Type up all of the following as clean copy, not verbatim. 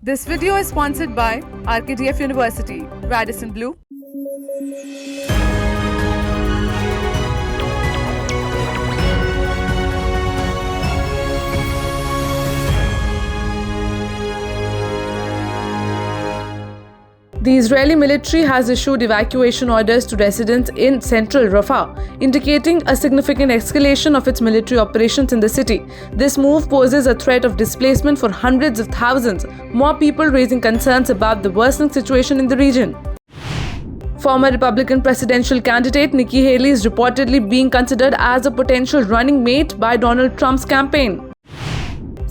This video is sponsored by RKDF University, Radisson Blu. The Israeli military has issued evacuation orders to residents in central Rafah, indicating a significant escalation of its military operations in the city. This move poses a threat of displacement for hundreds of thousands, more people raising concerns about the worsening situation in the region. Former Republican presidential candidate Nikki Haley is reportedly being considered as a potential running mate by Donald Trump's campaign.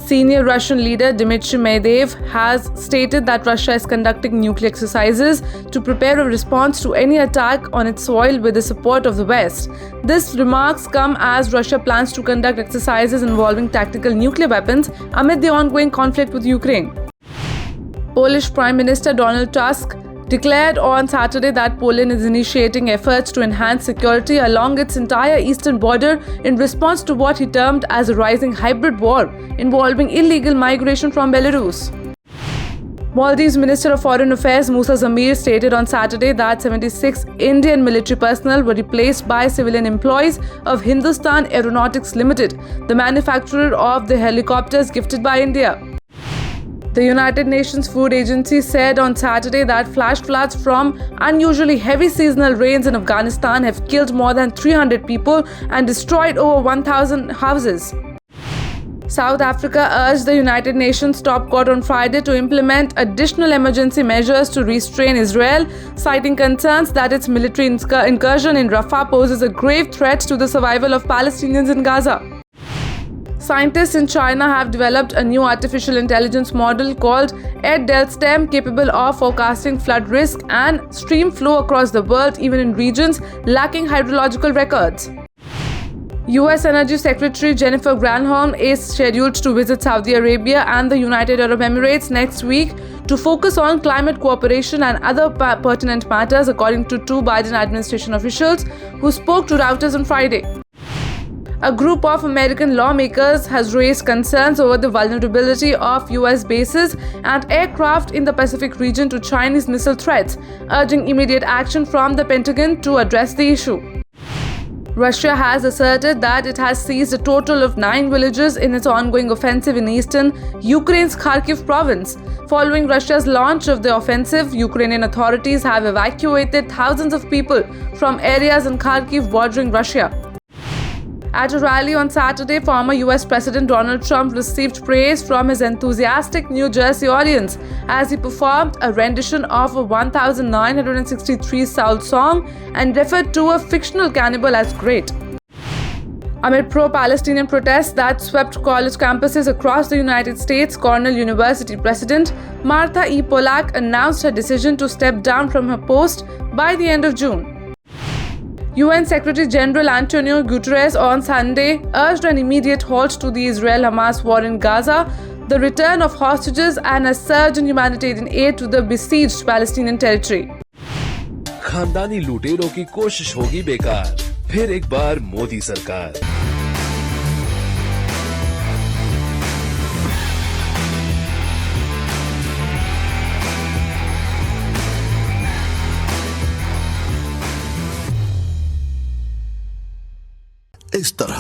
Senior Russian leader Dmitry Medvedev has stated that Russia is conducting nuclear exercises to prepare a response to any attack on its soil with the support of the West. These remarks come as Russia plans to conduct exercises involving tactical nuclear weapons amid the ongoing conflict with Ukraine. Polish Prime Minister Donald Tusk declared on Saturday that Poland is initiating efforts to enhance security along its entire eastern border in response to what he termed as a rising hybrid war involving illegal migration from Belarus. Maldives Minister of Foreign Affairs Musa Zamir stated on Saturday that 76 Indian military personnel were replaced by civilian employees of Hindustan Aeronautics Limited, the manufacturer of the helicopters gifted by India. The United Nations Food Agency said on Saturday that flash floods from unusually heavy seasonal rains in Afghanistan have killed more than 300 people and destroyed over 1,000 houses. South Africa urged the United Nations top court on Friday to implement additional emergency measures to restrain Israel, citing concerns that its military incursion in Rafah poses a grave threat to the survival of Palestinians in Gaza. Scientists in China have developed a new artificial intelligence model called EdDelStem capable of forecasting flood risk and stream flow across the world, even in regions lacking hydrological records. U.S. Energy Secretary Jennifer Granholm is scheduled to visit Saudi Arabia and the United Arab Emirates next week to focus on climate cooperation and other pertinent matters, according to two Biden administration officials who spoke to Reuters on Friday. A group of American lawmakers has raised concerns over the vulnerability of U.S. bases and aircraft in the Pacific region to Chinese missile threats, urging immediate action from the Pentagon to address the issue. Russia has asserted that it has seized a total of 9 villages in its ongoing offensive in eastern Ukraine's Kharkiv province. Following Russia's launch of the offensive, Ukrainian authorities have evacuated thousands of people from areas in Kharkiv bordering Russia. At a rally on Saturday, former US President Donald Trump received praise from his enthusiastic New Jersey audience as he performed a rendition of a 1963 Soul song and referred to a fictional cannibal as great. Amid pro-Palestinian protests that swept college campuses across the United States, Cornell University President Martha E. Pollack announced her decision to step down from her post by the end of June. UN Secretary General Antonio Guterres on Sunday urged an immediate halt to the Israel-Hamas war in Gaza, the return of hostages and a surge in humanitarian aid to the besieged Palestinian territory. खानदानी लुटेरों की कोशिश होगी बेकार, फिर एक बार मोदी सरकार। इस तरह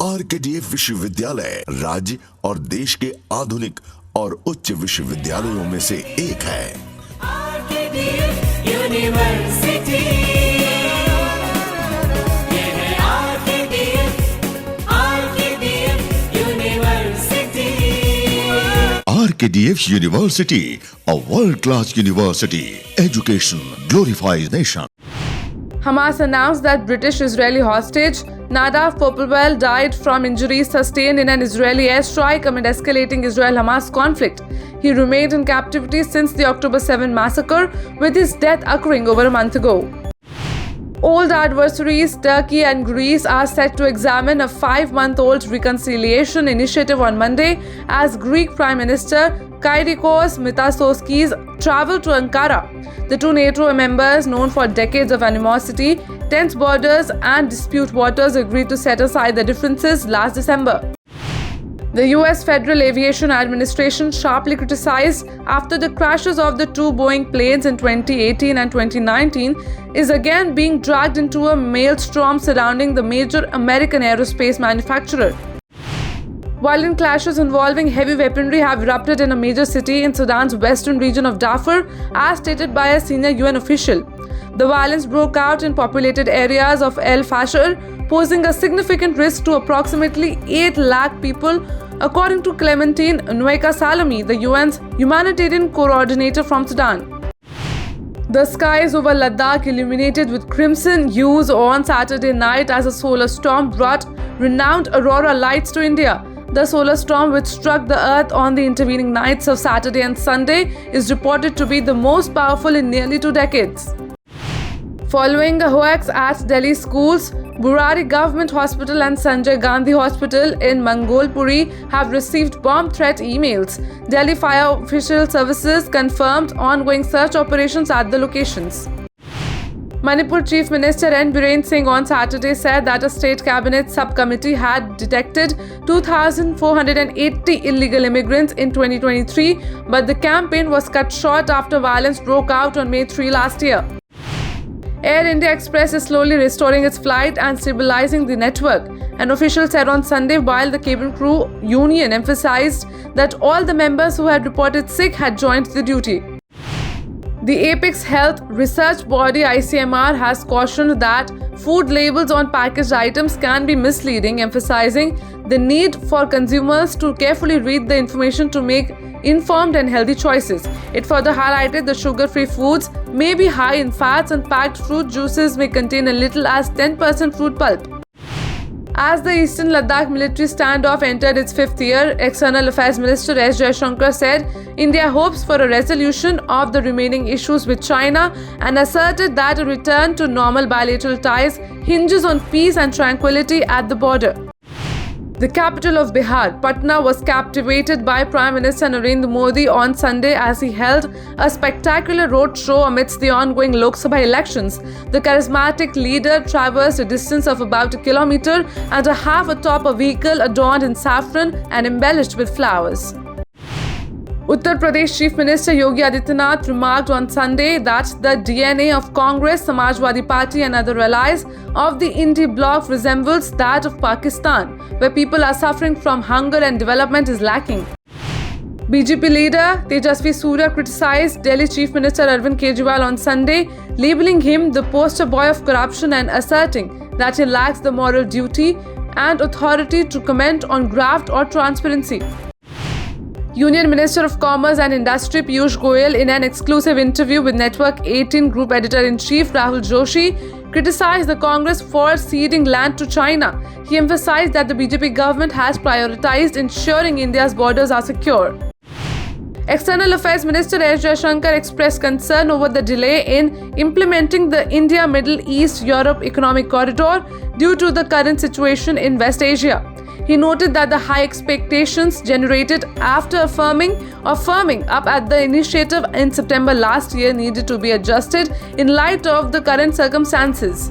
आरकेडीएफ विश्वविद्यालय राज्य और देश के आधुनिक और उच्च विश्वविद्यालयों में से एक है। RKDF University, a world-class university. Education glorifies nation. Hamas announced that British-Israeli hostage Nadav Popplewell died from injuries sustained in an Israeli airstrike amid escalating Israel-Hamas conflict. He remained in captivity since the October 7 massacre, with his death occurring over a month ago. Old adversaries Turkey and Greece are set to examine a 5-month-old reconciliation initiative on Monday as Greek Prime Minister Kyriakos Mitsotakis traveled to Ankara. The two NATO members, known for decades of animosity, tense borders and dispute waters, agreed to set aside their differences last December. The US Federal Aviation Administration, sharply criticized after the crashes of the two Boeing planes in 2018 and 2019, is again being dragged into a maelstrom surrounding the major American aerospace manufacturer. Violent clashes involving heavy weaponry have erupted in a major city in Sudan's western region of Darfur, as stated by a senior UN official. The violence broke out in populated areas of El Fasher, posing a significant risk to approximately 8 lakh people, according to Clementine Nweka Salami, the UN's humanitarian coordinator from Sudan. The skies over Ladakh illuminated with crimson hues on Saturday night as a solar storm brought renowned aurora lights to India. The solar storm, which struck the earth on the intervening nights of Saturday and Sunday, is reported to be the most powerful in nearly 2 decades. Following a hoax at Delhi schools, Burari Government Hospital and Sanjay Gandhi Hospital in Mangolpuri have received bomb threat emails. Delhi Fire Official Services confirmed ongoing search operations at the locations. Manipur Chief Minister N. Biren Singh on Saturday said that a state cabinet subcommittee had detected 2,480 illegal immigrants in 2023, but the campaign was cut short after violence broke out on May 3 last year. Air India Express is slowly restoring its flight and stabilizing the network, an official said on Sunday, while the cabin crew union emphasized that all the members who had reported sick had joined the duty. The Apex Health Research Body ICMR has cautioned that food labels on packaged items can be misleading, emphasizing the need for consumers to carefully read the information to make informed and healthy choices. It further highlighted that sugar-free foods may be high in fats and packed fruit juices may contain as little as 10% fruit pulp. As the Eastern Ladakh military standoff entered its 5th year, External Affairs Minister S. Jaishankar said India hopes for a resolution of the remaining issues with China and asserted that a return to normal bilateral ties hinges on peace and tranquility at the border. The capital of Bihar, Patna, was captivated by Prime Minister Narendra Modi on Sunday as he held a spectacular road show amidst the ongoing Lok Sabha elections. The charismatic leader traversed a distance of about 1.5 kilometers and a half atop a vehicle adorned in saffron and embellished with flowers. Uttar Pradesh Chief Minister Yogi Adityanath remarked on Sunday that the DNA of Congress, Samajwadi Party and other allies of the Indie bloc resembles that of Pakistan, where people are suffering from hunger and development is lacking. BJP leader Tejasvi Surya criticized Delhi Chief Minister Arvind Kejriwal on Sunday, labeling him the poster boy of corruption and asserting that he lacks the moral duty and authority to comment on graft or transparency. Union Minister of Commerce and Industry Piyush Goyal, in an exclusive interview with Network 18 Group Editor-in-Chief Rahul Joshi, criticized the Congress for ceding land to China. He emphasized that the BJP government has prioritized ensuring India's borders are secure. External Affairs Minister S. Jaishankar expressed concern over the delay in implementing the India-Middle East-Europe Economic Corridor due to the current situation in West Asia. He noted that the high expectations generated after firming up at the initiative in September last year needed to be adjusted in light of the current circumstances.